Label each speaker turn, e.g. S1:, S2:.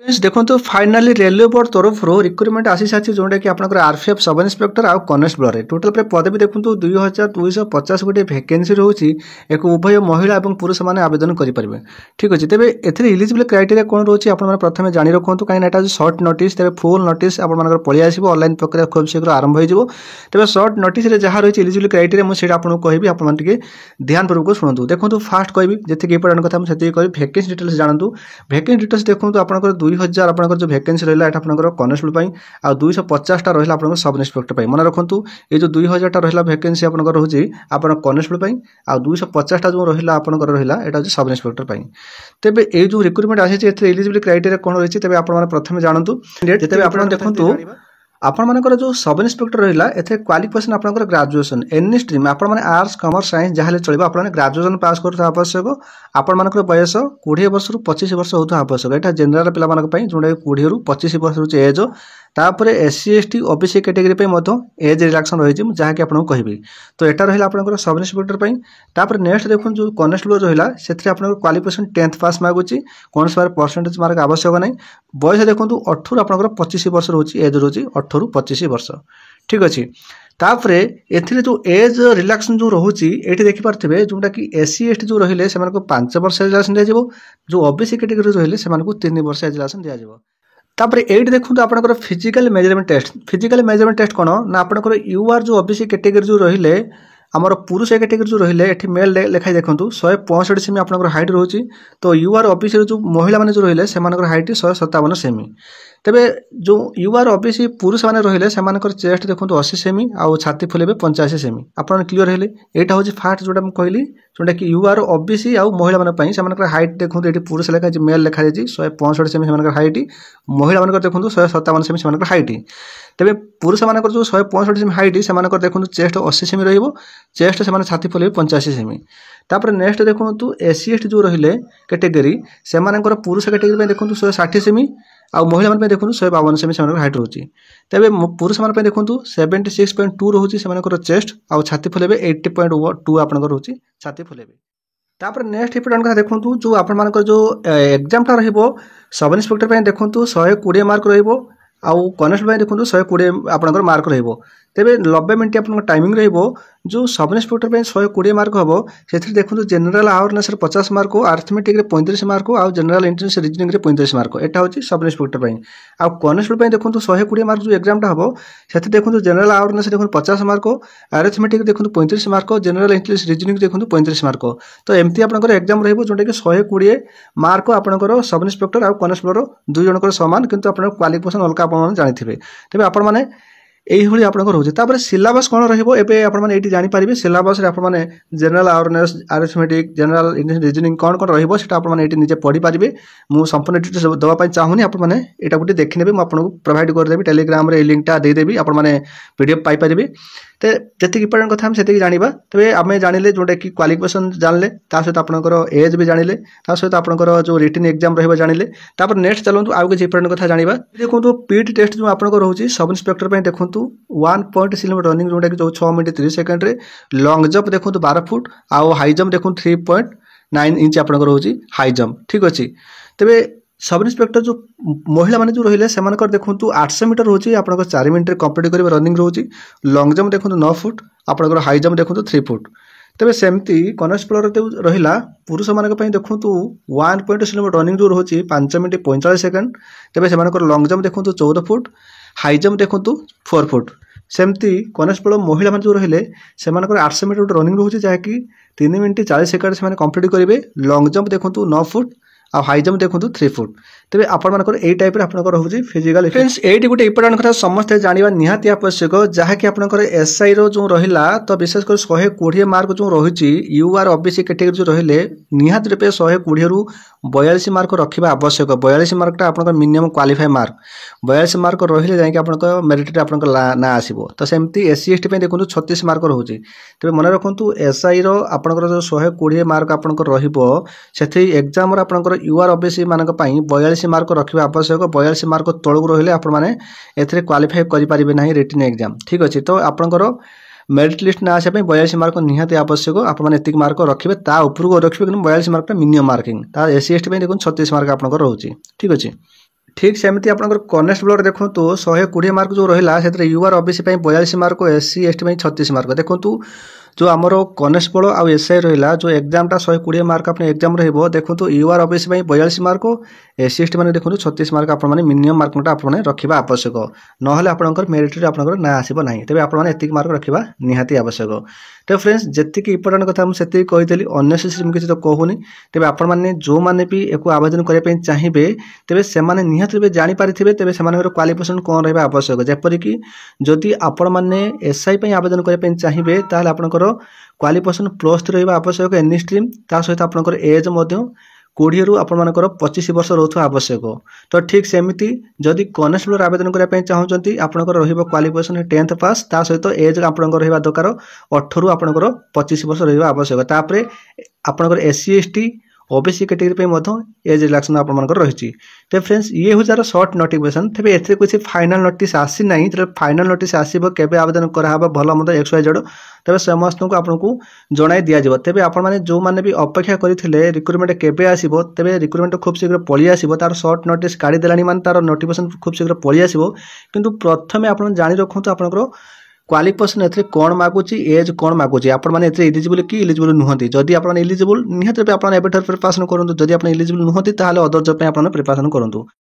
S1: Friends देखो finally railway board तरफ recruitment आसी सारी जोटा कि आपंकर आरपीएफ सब इन्स्पेक्टर आउ कनेस्टेबल टोटाल पदवी देखो 2250 गोटे भैकेन्सी रोचे एक उभय महिला और पुरुष मैंने आवेदन करेंगे। ठीक अच्छे तेज ए इलिजिबल क्राइटेरिया कौन रोचे आप प्रथम जाणी रखुँ कहीं यहाँ सर्ट नोटिस तेज फुल नोटिस आप पलि आसो ऑनलाइन प्रक्रिया खूब शीघ्र आरंभ हो तेज सर्ट नोटिस जहाँ रही इलिजिबल क्राइटेरिया मुझे आपको कहि आपके ध्यान पूर्वक शुणु। देखो फास्ट कहि जी इंपोर्टेंट कथा मुझे कहि भैकेन्सी डिटेल्स जानतु। भैकेन्सी डिटेल्स देखो आपंकर 2000 आपंकर जो भैकेन्सी रहा है आपंकर कनेस्टेबल आ 250 रहा आपंकर सब इन्स्पेक्टर मन रखु ये जो 2000 रहा भैकेन्सी आपंकर रोचे आप कनेस्टेबल आ 250 जो रहा आपंकर रहा है सब इन्स्पेक्टर तेज ये जो रिक्रुटमेंट आसी इलिजिबल क्राइटेरिया कौन रही है तेज आप प्रथम जानतु। जिते आप देखो आपण मानकर जो सब इन्स्पेक्टर रहा है क्वालिफिकेशन आपंकर ग्रेजुएशन एनी स्ट्रीम आप आर्ट्स कॉमर्स साइंस जहाँ चलो आप ग्रेजुएशन पास करता आवश्यक आपण मानकर बयस 20 वर्ष रु 25 वर्ष होता आवश्यक यहाँ जेनेल पे जोटा 20 रु 25 वर्ष रोचे एज तापर SC ST OBC category age relaxation रही जहाँकि आपको कहि तो यहाँ रहा आपंकर सब इन्स्पेक्टर नेक्स्ट देखो जो कनेस्टेबल रहा से क्वालिफिकेशन 10th पास मांगुची कौन से परसेंटेज मार्क आवश्यक नहीं बयस देखो 18 आपंकर 25 वर्ष रोचे एज रोचे 18 रु 25 वर्ष। ठीक अच्छे तापर ए जो एज रिलैक्शन जो रोचे ये देखिपे जोटा कि एससी एसटी जो रही है 5 वर्ष एज रिलैक्शन दिया जो ओबीसी कैटेगरी रही है 3 वर्ष एज रिलैक्शन दिया। तापर ये देखो आपंकर फिजिकल मेजरमेंट टेस्ट कौन ना आपंकर यूआर जो ओबीसी कैटेगरी जो रही है आमर पुरुष कैटेगरी जो रही है मेल लेखाई देखो 165 सेमी आपंकर हाइट रोचे तो यूआर ओबीसी जो महिला मैंने जो रही है हाइट 157 सेमी तेबे जो यूआर ओबीसी पुरुष मैंने रही है चेस्ट देखो 80 सेमी आउ छाती फुलेबे 85 सेमी आप क्लीयर है यहाँ हूँ फास्ट जोटा कहली जोटा कि यूआर ओबीसी आउ महिला मानी हाइट देखो ये पुरुष लेखा मेल लेखाई 165 सेमी से हाइट महिला मान देखो 157 सेमी से हाइट तेज पुरुष मान जो 165 सेमी हाइट से देखो चेस्ट 80 सेमी चेस्ट से छाती फुलेबे 85 सेमी। तापर नेक्स्ट देखो एससी एसटी जो रही कैटेगरी से पुरुष कैटेगरी देखो 160 सेमी आ महिला मान देखो 152 सेमी से हाइट रोचे तेज पुरुष मान देखो 76.2 रोचे से चेस्ट आ छाती फुलेबे 80.2 आप रोचे छाती फुलेबे। तापर नेक्स्ट इंपोर्टेंट कथा देखो जो आप जो एग्जामटा रही सब इन्स्पेक्टर देखो 120 मार्क आउ कनेस्टेबल देखो 120 आपंकर मार्क तेज 90 मिनट आप टाइमिंग जो सब इन्स्पेक्टर 120 मार्क हम से देखो general awareness 50 mark arithmetic 35 mark आउ जेनेल इंटेलिजेंस रीजनिंग 35 मार्क यहाँ हूँ सब इन्स्पेक्टर आउ कनेस्टेबल देखो 120 मार्क जो एग्जामटा हम से देखो जेनेल अवेयरनेस देखो 50 मार्क अर्थमेटिक देखो 35 मार्क जेनेल इंटेलिजेंस रीजनिंग देखो 35 मार्क तो एमती आपंकर एग्जाम रोटा कि 120 मार्क आपंकर सब इन्स्पेक्टर आउ कनेस्टेबल दुई जनकर सामान किंतु आप क्वालिफिकेशन अलग आप जानी तेज आपण मैंने यही आप रोचे सिलेबस कौन रही ये जानीपारे syllabus general awareness arithmetic general English reasoning कौन कौन रही निजे पढ़ी पारे मुझे संपूर्ण डिटेल्स देवाई चाहूनी आपने यहाँ गोटे देखने मुझे प्रोवाइड करदेवी टेलीग्राम लिंकटा देदेवी आपने पीडीएफ पाइपर तो जी इंपोर्टेंट कथा से जाना तेज आम जाने जोटा कि क्वालिफिकेशन जानले सहित आपंकर एज भी जानले सहित आपंकर जो रिटन एग्जाम रहा जानले नेक्स्ट चलते आउ किसी इंपोर्टेंट कथा जाना देखो पीटी टेस्ट जो आपंकर रोचे सब इन्स्पेक्टर देखो 1 पॉइंट किलोमीटर रनिंग जोटा कि जो 6 मिनट 30 सेकेंड लॉन्ग जंप देखो 12 फुट आउ हाई जंप देखो 3.9 इंच आपंकर रोचे हाई जंप। ठीक अच्छे तेरे सब इन्स्पेक्टर जो महिला माने जो रही है देखो 800 मीटर रोचे आप 4 मिनट कंप्लीट कर रनिंग रोचे लॉन्ग जंप देखो 9 फुट आपंकर हाई जंप देखो 3 फुट तेज सेमती कनेस्टेबल रहा पुरुष मान देखो 1 पॉइंट किलोमीटर रनिंग जो रोचे 5 मिनट 45 सेकेंड तेज से लॉन्ग जंप देखो 14 फुट हाई जंप देखो 4 फुट सेमती कनेस्टेबल महिला मान जो रही से 800 मीटर रनिंग रोचे जहाँकि 3 मिनट 40 सेकेंड से कंप्लीट करेंगे लॉन्ग जंप देखो 9 फुट आ हाई जंप देखो 3 फुट तेज आपर यही टाइप रोचे फिजिकल फ्रेंड्स ये गोटे इंपोर्टेंट कथा समस्ते जाना निहाती आवश्यक जहाँकि आपंकर एसआई जो रहा तो विशेषकर 120 मार्क जो रही यूआर ओबीसी कैटेगरी जो रही निहाती रूपे 120 रु 42 मार्क रखा आवश्यक 42 मार्कटा आप मिनिमम क्वालिफाई मार्क 42 मार्क रही जाए मेरिट आप ना आसो तो सेमती एससी एसटी देखो 36 मार्क रोचे तेज मन रखु एसआई आपंकर जो 120 मार्क आपंकर रही एग्जाम आपंकर यूआर ओबीसी मान 42 मार्क रखा आवश्यक 42 मार्क तौक रही आपने क्वालिफाई करेंगे ना रिटन एग्जाम। ठीक अच्छे तो आपंकर मेरिट लिस्ट ना आसापी 42 मार्क निहाती आवश्यक आपने मार्क रखिए उपरको रखिए कि 42 मार्कटा मिनिमम मार्किंग एससी एसटी देखो 36 मार्क आप रोचे। ठीक अच्छे ठीक सेमती आपंकर कनेस्टेबल देखो 120 मार्क जो रहा से UR OBC 42 mark SC ST 36 mark देखो जो आमर कनेस्टेबल आउ एसआई रहा जो एग्जामटा 120 मार्क अपने एग्जाम रही देखो UR OBC 42 mark SC ST मैंने देखो 36 मार्क आप मिनिमम मार्कटा आप रखा आवश्यक ना आपंकर मेरिट आपंकर ना आसब ना तेज आपत मार्क रखा निहाती आवश्यक। तो फ्रेंड्स जी इंपोर्टाट कथा मुझे कही अननेसेसरी किसी तो कहूनी तेज आपने जो मैंने भी एक आवेदन करने चाहिए तेज से निहत जापारे तेज से क्वालिफिकेशन कौन रहा आवश्यक जेपरिक जदि आपण मैंने एसआई आवेदन करने चाहिए ताल आपंकर क्वालिफिकेशन +3 रहा आवश्यक एनी स्ट्रीम ता सहित आपंकर एज 20 रु आपर 25 वर्ष रोथ आवश्यक। तो ठीक सेमती जदि कनेस्टेबल आवेदन करने चाहते आपंकर क्वालिफिकेशन 10th पास ता सहित एज आपंकर रहा दरकार 18 रु आपंकर 25 वर्ष रहा आवश्यक। तापर आपंकर SC ST OBC category age relaxation आपंकर रही। तो फ्रेंड्स ये हूँ यार सर्ट नोटिफिकेशन तेज ए किसी फाइनाल नोटिस आसी ना तेज फाइनाल नोटिस आसब केवे आवेदन कराब भल मत XYZ तेज समस्त को आपको जन दिज्व तेज आपने जो मैंने भी अपेक्षा करते रिक्रुटमेंट केवे आसो तेज रिक्रुटमेंट खूब शीघ्र पलि आसो तार सर्ट नोटिस काढ़ीदेला मान तार नोटिफिकेशन खूब शीघ्र पलि आसो किंतु प्रथम आप जाणी रखु आपंकर क्वालिफिकेशन ए कौन मागुची एज कौन मागुची आप इलिजिबल कि इलिजिबल नुहति जदि आप इलिजिबल निहत प्रिपरेशन करूँ जदि आप इलिजिबल नुहति अदर जॉब प्रिपरेशन करूँ।